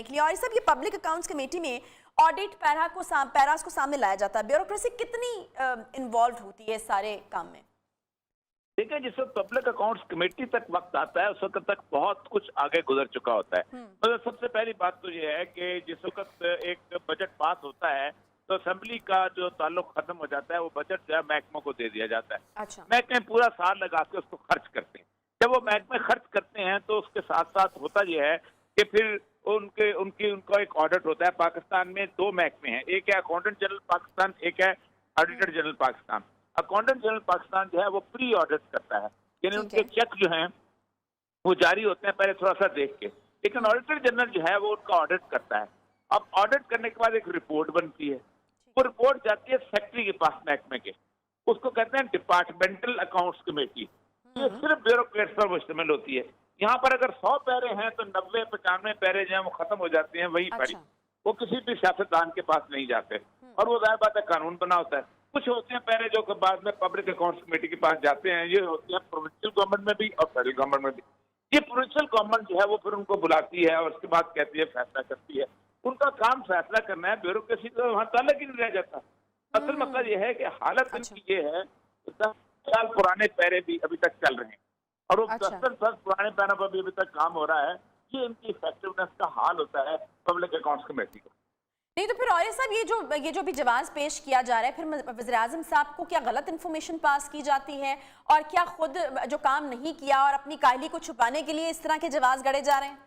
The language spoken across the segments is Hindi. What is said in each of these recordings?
और ये सब ये पब्लिक अकाउंट्स कमेटी में ऑडिट पैरास को सामने लाया जाता है। ब्यूरोक्रेसी कितनी इन्वॉल्व होती है इस सारे काम में? देखिए, जिस वक्त पब्लिक अकाउंट्स कमेटी तक वक्त आता है उस वक्त तक बहुत कुछ आगे गुजर चुका होता है। मतलब सबसे पहली बात तो ये है कि जिस वक्त एक बजट पास होता है तो असेंबली का जो ताल्लुक खत्म हो जाता है, वो बजट जो है महकमों को दे दिया जाता है। अच्छा। महकमे पूरा साल लगा के उसको खर्च करते हैं। जब वो महकमे खर्च करते हैं तो उसके साथ साथ होता यह है कि फिर उनका एक ऑडिट होता है। पाकिस्तान में दो महकमे हैं, एक है अकाउंटेंट जनरल पाकिस्तान, एक है auditor general Pakistan. Accountant general Pakistan जो है वो प्री ऑडिट करता है, यानी उनके चेक जो हैं वो जारी होते हैं पहले थोड़ा सा देख के, लेकिन ऑडिटर जनरल जो है वो उनका ऑडिट करता है। अब ऑडिट करने के बाद एक रिपोर्ट बनती है, वो रिपोर्ट जाती है सेक्रेटरी के पास महकमे के, उसको कहते हैं डिपार्टमेंटल अकाउंट्स कमेटी। ये सिर्फ ब्यूरोक्रेट्स पर मुश्तमिल होती है। यहाँ पर अगर 100 पैरे हैं तो 90-95 पैरे जो है वो खत्म हो जाते हैं वही पर, वो किसी भी सियासतदान के पास नहीं जाते। और वो जाहिर बात है कानून बना होता है। कुछ होते हैं पैरे जो बाद में पब्लिक अकाउंट्स कमेटी के पास जाते हैं, ये होती है प्रोविंशियल गवर्नमेंट में भी और फेडरल गवर्नमेंट में भी। ये प्रोविंशियल गवर्नमेंट जो है वो फिर उनको बुलाती है और उसके बाद कहती है, फैसला करती है। उनका काम फैसला करना है, ब्यूरोक्रेसी तो वहाँ ताल्लुक ही नहीं रह जाता। असल मसला ये है कि हालत इनकी ये है, 10 साल पुराने पैरे भी अभी तक चल रहे हैं और वो 10 साल पुराने पैरों पर भी अभी तक काम हो रहा है। ये इनकी इफेक्टिवनेस का हाल होता है पब्लिक अकाउंट्स कमेटी का। नहीं तो फिर और साहब ये जो भी जवाब पेश किया जा रहा है, फिर वज़ीर आज़म साहब को क्या गलत इन्फॉर्मेशन पास की जाती है और क्या खुद जो काम नहीं किया और अपनी काहली को छुपाने के लिए इस तरह के जवाब गढ़े जा रहे हैं?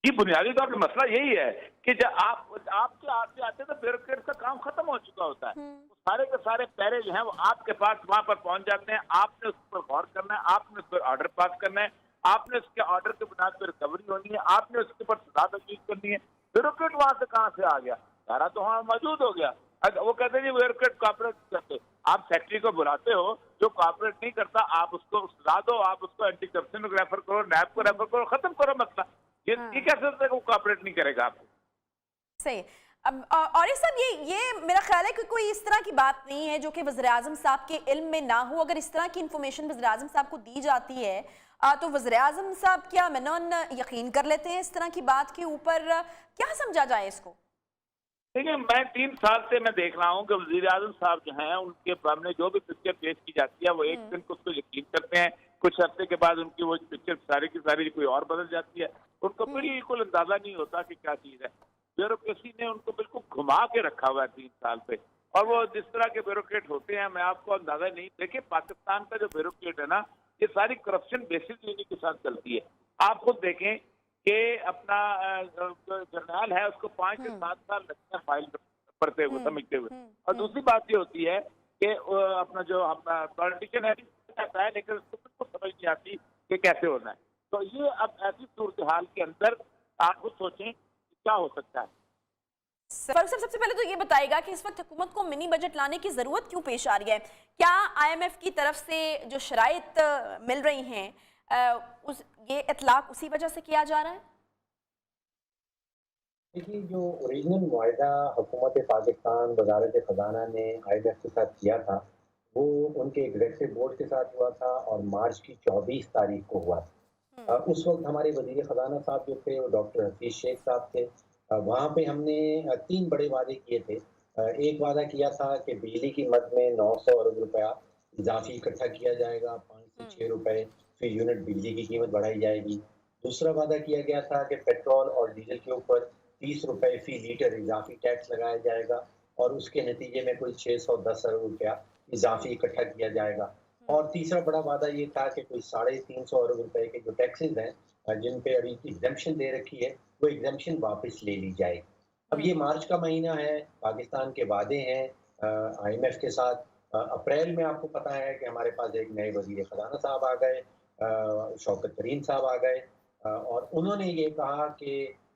जी, बुनियादी तौर पर मसला यही है कि जब आपके आते आते तो ब्यूरोक्रेट का काम खत्म हो चुका होता है। सारे के सारे पैरे जो हैं वो आपके पास वहां पर पहुंच जाते हैं। आपने उस पर गौर करना है, आपने उस पर ऑर्डर पास करना है, आपने उसके ऑर्डर के बुनियाद पर रिकवरी होनी है, आपने उसके ऊपर सजा तजवीज़ करनी है। ब्यूरोक्रेट वहां से कहाँ से आ गया? सारा तो वहां मौजूद हो गया। वो कहते हैं जी ब्यूरोक्रेट कॉपरेट करते, आप सेक्रेटरी को बुलाते हो, जो कॉपरेट नहीं करता आप उसको सजा दो, आप उसको एंटी करप्शन को रेफर करो, नैब को रेफर करो, खत्म करो मसला। ये कैसे होता है कि वो कॉपरेट नहीं करेगा आपको? सही। अब और सब ये मेरा ख्याल है कि कोई इस तरह की बात नहीं है जो कि वज़ीर आज़म साहब के इल्म में ना हो। अगर इस तरह की इंफॉर्मेशन वज़ीर आज़म साहब को दी जाती है तो वज़ीर आज़म साहब क्या मनन यकीन कर लेते हैं इस तरह की बात के ऊपर? क्या समझा जाए इसको? देखिए, मैं 3 साल से मैं देख रहा हूँ कि वज़ीर आज़म साहब जो हैं उनके सामने जो भी पिक्चर पेश की जाती है वो एक दिन को उसको यकीन करते हैं, कुछ हफ्ते के बाद उनकी वो पिक्चर सारी की सारी कोई और बदल जाती है। उनको बिल्कुल अंदाजा नहीं होता कि क्या चीज़ है। ब्यूरोक्रेसी ने उनको बिल्कुल घुमा के रखा हुआ है 3 साल से। और वो जिस तरह के ब्यूरोक्रेट होते हैं, मैं आपको अंदाजा नहीं। देखिए, पाकिस्तान का जो ब्यूरोक्रेट है ना, ये सारी करप्शन बेसिस इन्हीं के साथ चलती है। आप खुद देखें कि अपना जर्नल है उसको 5 से 7 साल लगते हैं फाइल पढ़ते हुए, समझते हुए। और दूसरी बात ये होती है कि अपना जो पॉलिटिशियन है लेकिन उसको बिल्कुल समझ नहीं आती कि कैसे होना है। तो ये अब ऐसी सूरत हाल के अंदर आप खुद सोचें क्या हो सकता है। सबसे पहले तो ये बताएगा कि इस वक्त हुकूमत को मिनी बजट लाने की जरूरत क्यों पेश आ रही है? क्या IMF की तरफ से जो शराइत मिल रही हैं ये इतलाक उसी वजह से किया जा रहा है? देखिए, जो ओरिजिनल मुआहदा हुकूमत पाकिस्तान वजारत ख़जाना ने IMF के साथ किया था, वो उनके एग्जीक्यूटिव बोर्ड के साथ हुआ था और मार्च की 24 तारीख को हुआ था। उस वक्त हमारे वज़ीर ख़जाना साहब जो थे वो डॉक्टर हफीज़ शेख साहब थे। वहाँ पे हमने 3 बड़े वादे किए थे। एक वादा किया था कि बिजली की मद में 900 अरब रुपया इजाफी इकट्ठा किया जाएगा, 5 से 6 रुपए फी यूनिट बिजली की कीमत बढ़ाई जाएगी। दूसरा वादा किया गया था कि पेट्रोल और डीजल के ऊपर 30 रुपए फी लीटर इजाफी टैक्स लगाया जाएगा और उसके नतीजे में कोई 610 अरब रुपया इजाफी इकट्ठा किया जाएगा। और तीसरा बड़ा वादा ये था कि कोई 350 अरब रुपए के जो टैक्सेस हैं जिन पे अभी एग्जम्पशन दे रखी है, वो एग्जम्पशन वापस ले ली जाएगी। अब ये मार्च का महीना है, पाकिस्तान के वादे हैं IMF के साथ। अप्रैल में आपको पता है कि हमारे पास एक नए वज़ीर ख़ज़ाना साहब आ गए, शौकत तरीन साहब आ गए और उन्होंने ये कहा कि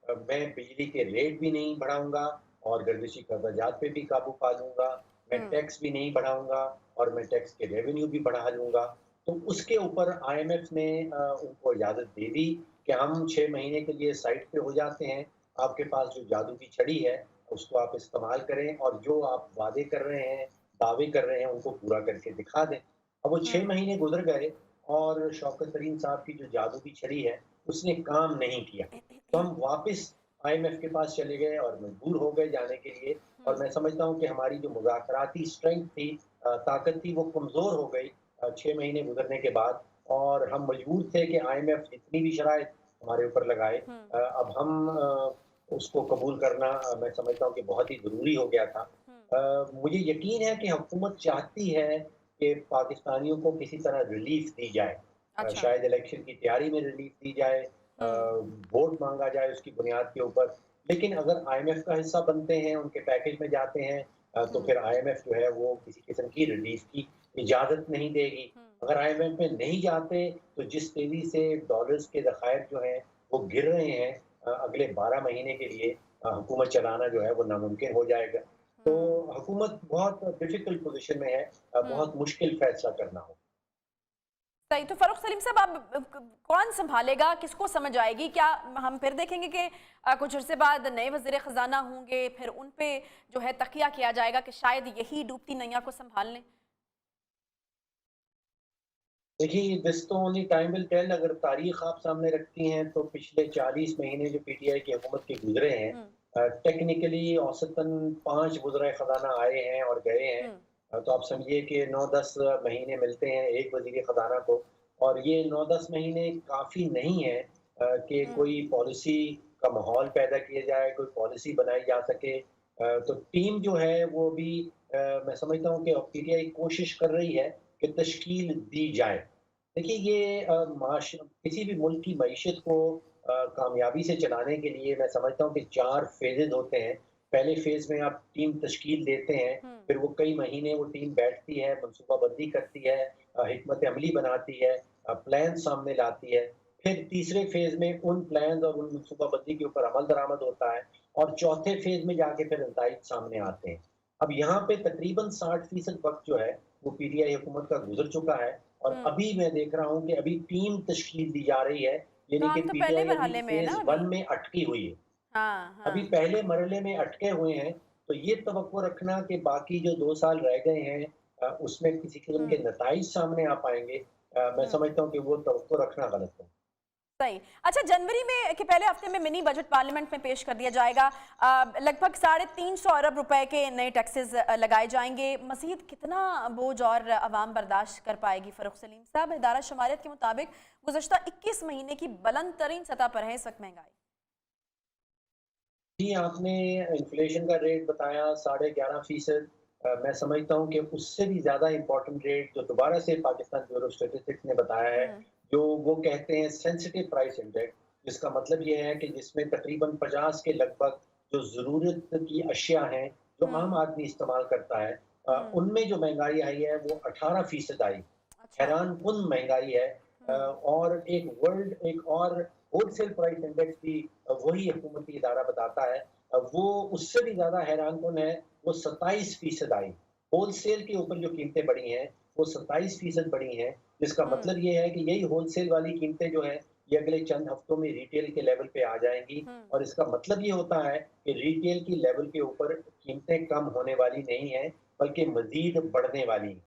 मैं बिजली के रेट भी नहीं बढ़ाऊंगा और गर्दिशी कर्ज़ात पे भी काबू पा लूंगा, मैं टैक्स भी नहीं बढ़ाऊंगा और मैं टैक्स के रेवेन्यू भी बढ़ा लूंगा। तो उसके ऊपर IMF ने उनको इजाज़त दे दी कि हम 6 महीने के लिए साइट पे हो जाते हैं, आपके पास जो जादू की छड़ी है उसको आप इस्तेमाल करें और जो आप वादे कर रहे हैं, दावे कर रहे हैं, उनको पूरा करके दिखा दें। अब वो 6 महीने गुजर गए और शौकत तरीन साहब की जो जादू की छड़ी है उसने काम नहीं किया। तो हम वापस आईएमएफ के पास चले गए और मजबूर हो गए जाने के लिए। और मैं समझता हूँ कि हमारी जो मुज़ाकराती स्ट्रेंथ थी, ताकत थी, वो कमज़ोर हो गई 6 महीने गुज़रने के बाद। और हम मजबूर थे कि आईएमएफ जितनी भी शराइत हमारे ऊपर लगाए, हुँ, अब हम उसको कबूल करना, मैं समझता हूँ कि बहुत ही ज़रूरी हो गया था। हुँ। मुझे यकीन है कि हुकूमत चाहती है कि पाकिस्तानियों को किसी तरह रिलीफ़ दी जाए। अच्छा। शायद इलेक्शन की तैयारी में रिलीफ़ दी जाए, हुँ, वोट माँगा जाए उसकी बुनियाद के ऊपर। लेकिन अगर आईएमएफ का हिस्सा बनते हैं, उनके पैकेज में जाते हैं, तो हुँ, फिर आईएमएफ जो है वो किसी किस्म की रिलीफ़ की इजाज़त नहीं देगी। हुँ, अगर आईएमएफ में नहीं जाते, तो जिस तेज़ी से डॉलर्स के ज़खायर जो हैं वो गिर रहे हैं, अगले 12 महीने के लिए हुकूमत चलाना जो है वो नामुमकिन हो जाएगा। तो हुँ, हुकूमत बहुत डिफ़िकल्ट पोज़ीशन में है, हुँ। बहुत मुश्किल फ़ैसला करना हो। सही, तो फ़ारूक सलीम साहब अब कौन सँभालेगा, किसको समझ आएगी? क्या हम फिर देखेंगे कि कुछ अरसे बाद नए वज़ीर ख़ज़ाना होंगे, फिर उन पे जो है तकिया किया जाएगा कि शायद यही डूबती नैया को सँभाल लें? देखिए, दिस तो ओनली टाइम विल टेल। अगर तारीख आप सामने रखती हैं, तो पिछले 40 महीने जो पीटीआई की हुकूमत के गुज़रे हैं, हुँ, टेक्निकली औसतन 5 वज़राए ख़ज़ाना आए हैं और गए हैं। हुँ, तो आप समझिए कि 9-10 महीने मिलते हैं एक वज़ीर ख़ज़ाना को। और ये 9-10 महीने काफ़ी नहीं है कि हुँ, कोई पॉलिसी का माहौल पैदा किया जाए, कोई पॉलिसी बनाई जा सके। तो टीम जो है वो भी, मैं समझता हूँ कि पीटीआई कोशिश कर रही है कि तश्कील दी जाए। देखिए, ये किसी भी मुल्क की मईशत को कामयाबी से चलाने के लिए मैं समझता हूँ कि 4 फ़ेज़ेज़ होते हैं। पहले फ़ेज़ में आप टीम तश्कील देते हैं, हुँ, फिर वो कई महीने वो टीम बैठती है, मनसूबाबंदी करती है, हिकमत अमली बनाती है, प्लान सामने लाती है। फिर तीसरे फ़ेज़ में उन प्लान्स और उन मनसूबाबंदी के ऊपर अमल दरामद होता है, और चौथे फ़ेज़ में जाके फिर नताइज सामने आते हैं। अब यहाँ पे तकरीबन 60% वक़्त जो है, वो पीटीआई हुकूमत का गुज़र चुका है। और हुँ। अभी मैं देख रहा हूँ कि अभी टीम तश्कील दी जा रही है, तो यानी कि हम तो पहले पीटीआई अभी मरहले में है ना फ़ेज़ अभी। 1 में अटकी हुई है। हाँ, अभी हाँ। पहले मरहले में अटके हुए हैं, तो ये तवक्को रखना कि बाकी जो 2 साल रह गए हैं, उसमें किसी किस्म हुँ, के नताइज सामने आ पाएँगे, मैं हुँ। समझता हूँ कि वो तवक्को रखना गलत है। सही। अच्छा, जनवरी में के पहले हफ्ते में मिनी बजट पार्लियामेंट में पेश कर दिया जाएगा। लगभग 350 अरब रुपए के नए टैक्सेस लगाए जाएंगे। मज़ीद कितना बोझ और अवाम बर्दाश्त कर पाएगी? फ़ारूक सलीम साहब, इदारा शुमारियत के मुताबिक गुज़श्ता 21 महीने की बुलंद तरीन सतह पर है इस वक्त महंगाई। जी, आपने इन्फ्लेशन का रेट बताया 11.5%। मैं समझता हूँ कि उससे भी ज़्यादा इम्पोर्टेंट रेट जो दोबारा से पाकिस्तान ब्यूरो ऑफ स्टैटिस्टिक्स ने बताया है, हुँ, जो वो कहते हैं सेंसिटिव प्राइस इंडेक्स, जिसका मतलब ये है कि जिसमें तकरीबन 50 के लगभग जो ज़रूरत की अशिया हैं, जो आम हुँ, आदमी इस्तेमाल करता है, हुँ। उनमें जो महंगाई आई है वो 18% आई। अच्छा। हैरानकुन महँगाई है। हुँ, और एक और होलसेल प्राइस इंडेक्स भी वही हुकूमती इदारा बताता है, वो उससे भी ज़्यादा हैरानकुन है, वो 27% आई। होलसेल के ऊपर जो कीमतें बढ़ी हैं, वो 27% बढ़ी हैं, जिसका हुँ, मतलब ये है कि यही होलसेल वाली कीमतें जो हैं, ये अगले चंद हफ्तों में रिटेल के लेवल पे आ जाएँगी। हुँ। और इसका मतलब ये होता है कि रिटेल की लेवल के ऊपर कीमतें कम होने वाली नहीं हैं, बल्कि मज़ीद बढ़ने वाली हैं।